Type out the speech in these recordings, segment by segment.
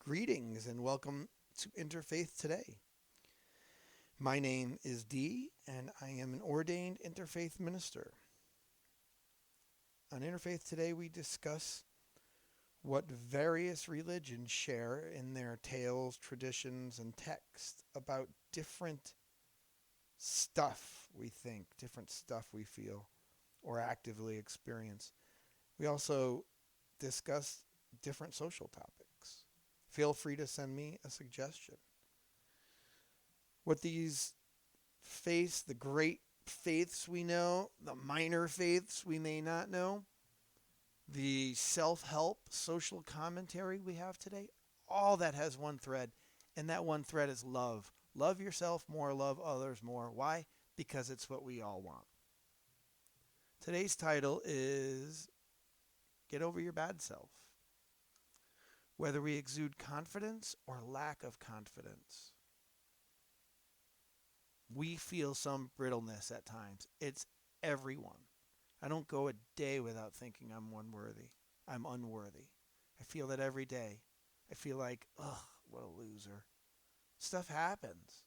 Greetings and welcome to Interfaith Today. My name is Dee, and I am an ordained interfaith minister. On Interfaith Today, we discuss what various religions share in their tales, traditions, and texts about different stuff we think, different stuff we feel, or actively experience. We also discuss different social topics. Feel free to send me a suggestion. What these faiths, the great faiths we know, the minor faiths we may not know, the self-help social commentary we have today, all that has one thread, and that one thread is love. Love yourself more, love others more. Why? Because it's what we all want. Today's title is Get Over Your Bad Self. Whether we exude confidence or lack of confidence, we feel some brittleness at times. It's everyone. I don't go a day without thinking I'm unworthy. I'm unworthy. I feel that every day. I feel like, ugh, what a loser. Stuff happens.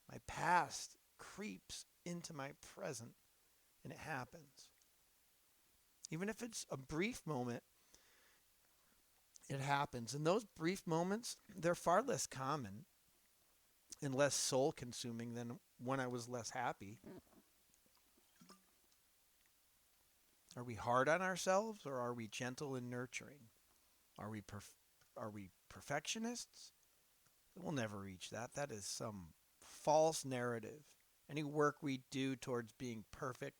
My past creeps into my present, and it happens. Even if it's a brief moment, it happens. And those brief moments, they're far less common and less soul-consuming than when I was less happy. Are we hard on ourselves, or are we gentle and nurturing? Are we perfectionists? We'll never reach that. That is some false narrative. Any work we do towards being perfect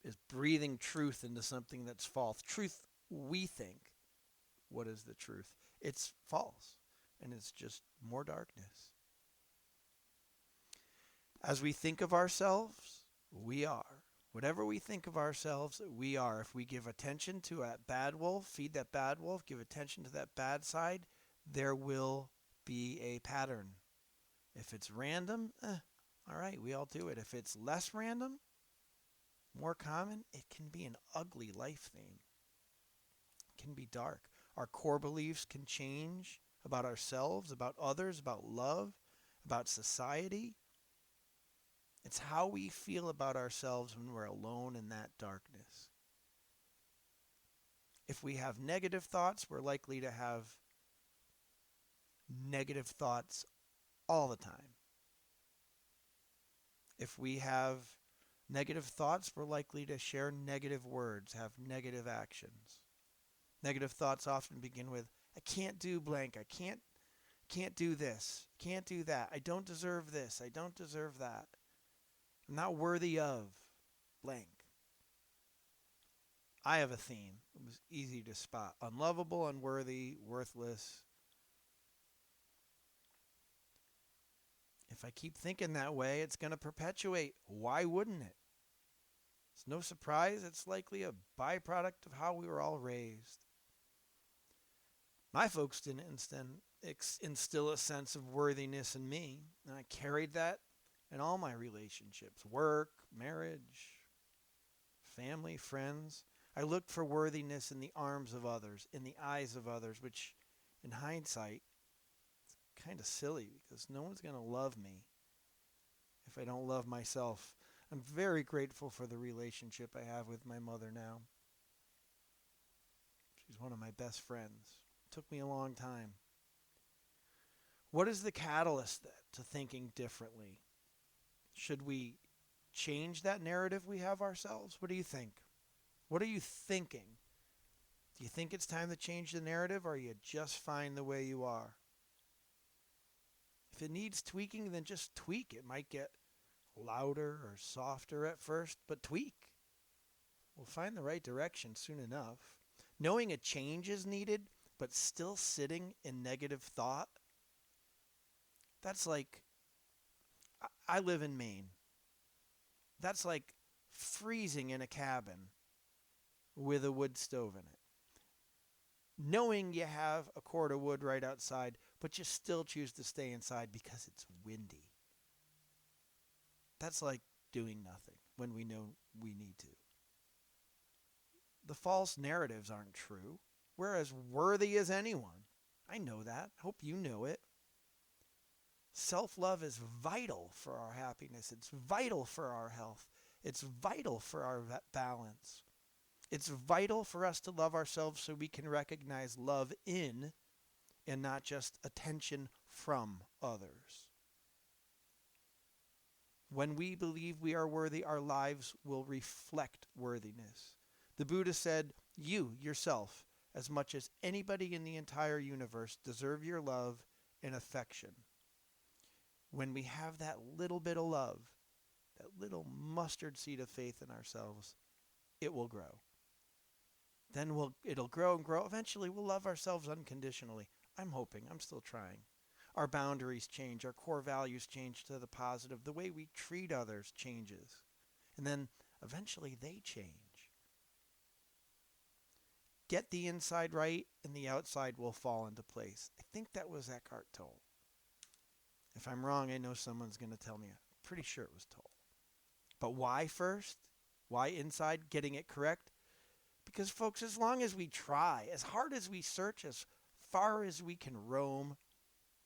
is breathing truth into something that's false. Truth, we think. What is the truth? It's false, and it's just more darkness. As we think of ourselves, we are. Whatever we think of ourselves, we are. If we give attention to that bad wolf, feed that bad wolf, give attention to that bad side, there will be a pattern. If it's random, all right, we all do it. If it's less random, more common, it can be an ugly life theme. It can be dark. Our core beliefs can change about ourselves, about others, about love, about society. It's how we feel about ourselves when we're alone in that darkness. If we have negative thoughts, we're likely to have negative thoughts all the time. If we have negative thoughts, we're likely to share negative words, have negative actions. Negative thoughts often begin with, I can't do blank, I can't do this, can't do that, I don't deserve this, I don't deserve that. I'm not worthy of blank. I have a theme. It was easy to spot. Unlovable, unworthy, worthless. If I keep thinking that way, it's going to perpetuate. Why wouldn't it? It's no surprise. It's likely a byproduct of how we were all raised. My folks didn't instill a sense of worthiness in me, and I carried that in all my relationships, work, marriage, family, friends. I looked for worthiness in the arms of others, in the eyes of others, which in hindsight is kind of silly because no one's going to love me if I don't love myself. I'm very grateful for the relationship I have with my mother now. She's one of my best friends. It took me a long time. What is the catalyst to thinking differently? Should we change that narrative we have ourselves? What do you think? What are you thinking? Do you think it's time to change the narrative, or are you just fine the way you are? If it needs tweaking, then just tweak. It might get louder or softer at first, but tweak. We'll find the right direction soon enough. Knowing a change is needed, but still sitting in negative thought, that's like, I live in Maine. That's like freezing in a cabin with a wood stove in it. Knowing you have a cord of wood right outside, but you still choose to stay inside because it's windy. That's like doing nothing when we know we need to. The false narratives aren't true. We're as worthy as anyone. I know that. I hope you know it. Self-love is vital for our happiness. It's vital for our health. It's vital for our balance. It's vital for us to love ourselves so we can recognize love in and not just attention from others. When we believe we are worthy, our lives will reflect worthiness. The Buddha said, you, yourself, as much as anybody in the entire universe, deserve your love and affection. When we have that little bit of love, that little mustard seed of faith in ourselves, it will grow. Then it'll grow and grow. Eventually, we'll love ourselves unconditionally. I'm hoping. I'm still trying. Our boundaries change. Our core values change to the positive. The way we treat others changes. And then eventually they change. Get the inside right and the outside will fall into place. I think that was Eckhart Tolle. If I'm wrong, I know someone's going to tell me. I'm pretty sure it was Tolle. But why first? Why inside? Getting it correct? Because, folks, as long as we try, as hard as we search, as far as we can roam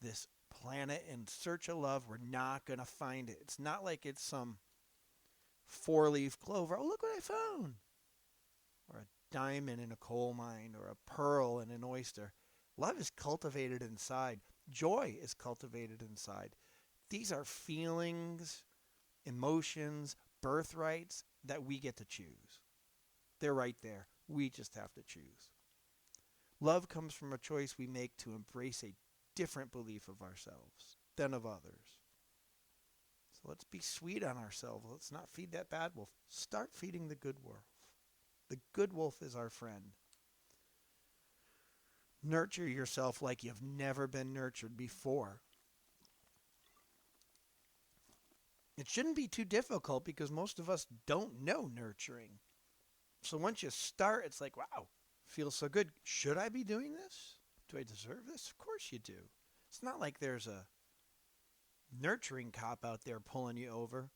this planet in search of love, we're not going to find it. It's not like it's some four-leaf clover. Oh, look what I found. Or a diamond in a coal mine, or a pearl in an oyster. Love is cultivated inside. Joy is cultivated inside. These are feelings, emotions, birthrights that we get to choose. They're right there. We just have to choose. Love comes from a choice we make to embrace a different belief of ourselves than of others. So let's be sweet on ourselves. Let's not feed that bad wolf. Start feeding the good wolf. The good wolf is our friend. Nurture yourself like you've never been nurtured before. It shouldn't be too difficult because most of us don't know nurturing. So once you start, it's like, wow, feels so good. Should I be doing this? Do I deserve this? Of course you do. It's not like there's a nurturing cop out there pulling you over.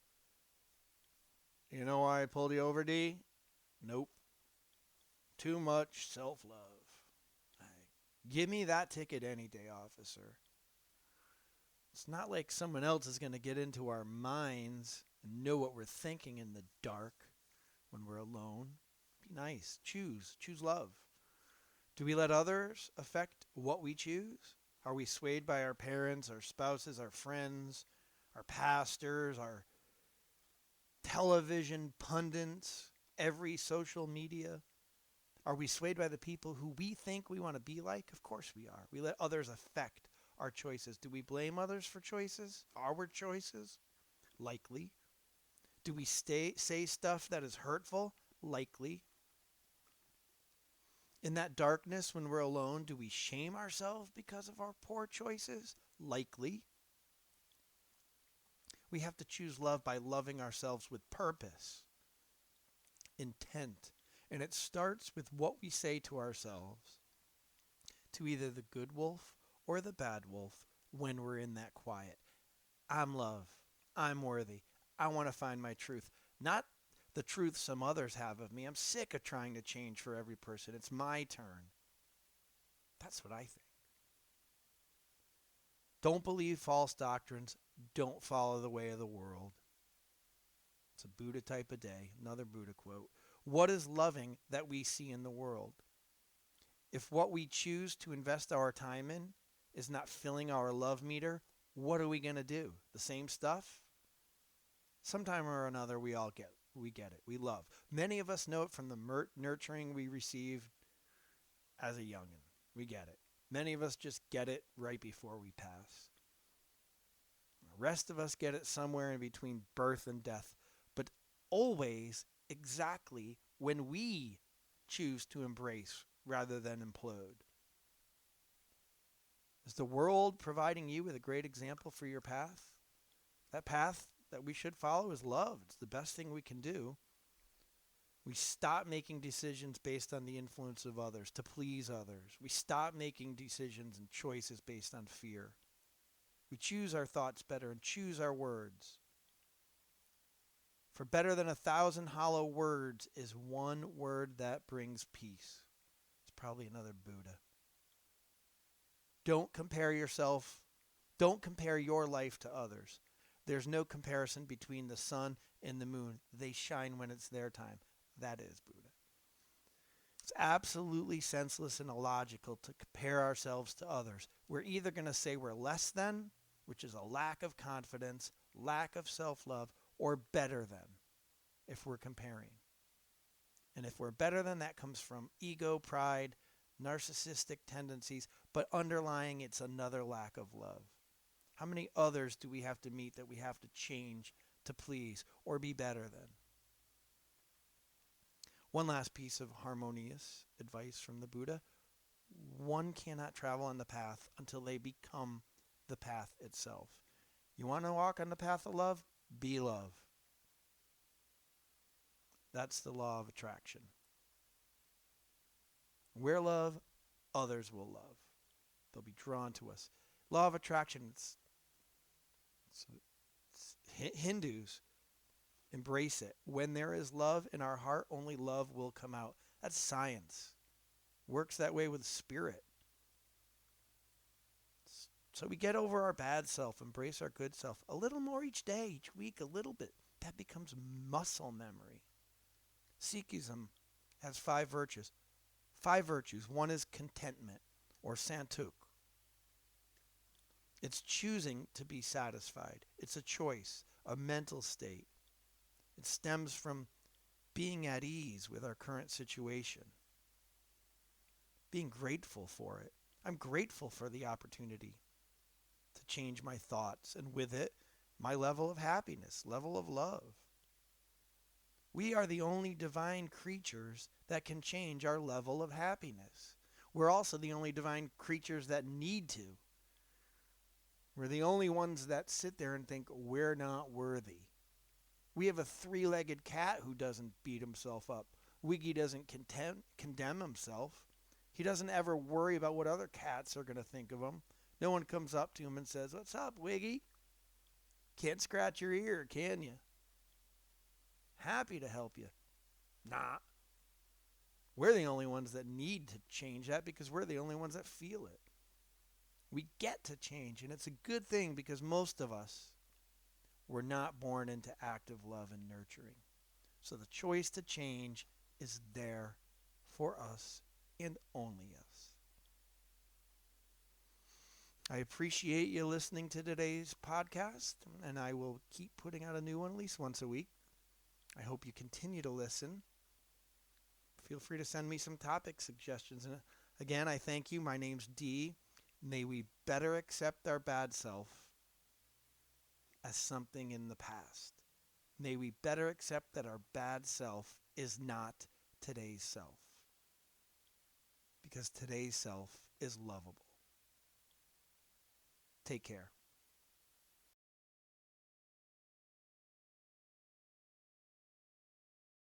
You know why I pulled you over, D? Nope. Too much self-love. Give me that ticket any day, officer. It's not like someone else is going to get into our minds and know what we're thinking in the dark when we're alone. Be nice. Choose love. Do we let others affect what we choose? Are we swayed by our parents, our spouses, our friends, our pastors, our television pundits, every social media? Are we swayed by the people who we think we want to be like? Of course we are. We let others affect our choices. Do we blame others for choices? Our choices? Likely. Do we say stuff that is hurtful? Likely. In that darkness when we're alone, do we shame ourselves because of our poor choices? Likely. We have to choose love by loving ourselves with purpose, intent. And it starts with what we say to ourselves, to either the good wolf or the bad wolf when we're in that quiet. I'm love. I'm worthy. I want to find my truth. Not the truth some others have of me. I'm sick of trying to change for every person. It's my turn. That's what I think. Don't believe false doctrines. Don't follow the way of the world. It's a Buddha type of day. Another Buddha quote. What is loving that we see in the world? If what we choose to invest our time in is not filling our love meter, what are we going to do? The same stuff? Sometime or another we get it. We love. Many of us know it from the nurturing we received as a youngin'. We get it. Many of us just get it right before we pass. The rest of us get it somewhere in between birth and death, but always exactly when we choose to embrace rather than implode. Is the world providing you with a great example for your path? That path that we should follow is love. It's the best thing we can do. We stop making decisions based on the influence of others to please others. We stop making decisions and choices based on fear. We choose our thoughts better and choose our words. For better than 1,000 hollow words is one word that brings peace. It's probably another Buddha. Don't compare yourself, don't compare your life to others. There's no comparison between the sun and the moon. They shine when it's their time. That is Buddha. It's absolutely senseless and illogical to compare ourselves to others. We're either going to say we're less than, which is a lack of confidence, lack of self-love, or better than if we're comparing. And if we're better than, that comes from ego, pride, narcissistic tendencies, but underlying it's another lack of love. How many others do we have to meet that we have to change to please or be better than? One last piece of harmonious advice from the Buddha. One cannot travel on the path until they become the path itself. You want to walk on the path of love? Be love. That's the law of attraction. We're love, others will love. They'll be drawn to us. Law of attraction, it's Hindus embrace it. When there is love in our heart, only love will come out. That's science. Works that way with spirit. So we get over our bad self, embrace our good self. A little more each day, each week, a little bit. That becomes muscle memory. Sikhism has 5 virtues. 5 virtues. One is contentment, or santuk. It's choosing to be satisfied. It's a choice, a mental state. It stems from being at ease with our current situation, being grateful for it. I'm grateful for the opportunity to change my thoughts, and with it, my level of happiness, level of love. We are the only divine creatures that can change our level of happiness. We're also the only divine creatures that need to. We're the only ones that sit there and think we're not worthy. We have a 3-legged cat who doesn't beat himself up. Wiggy doesn't condemn himself. He doesn't ever worry about what other cats are going to think of him. No one comes up to him and says, "What's up, Wiggy? Can't scratch your ear, can you? Happy to help you." Nah. We're the only ones that need to change that because we're the only ones that feel it. We get to change, and it's a good thing because most of us were not born into active love and nurturing. So the choice to change is there for us and only us. I appreciate you listening to today's podcast, and I will keep putting out a new one at least once a week. I hope you continue to listen. Feel free to send me some topic suggestions. And again, I thank you. My name's Dee. May we better accept our bad self as something in the past. May we better accept that our bad self is not today's self, because today's self is lovable. Take care.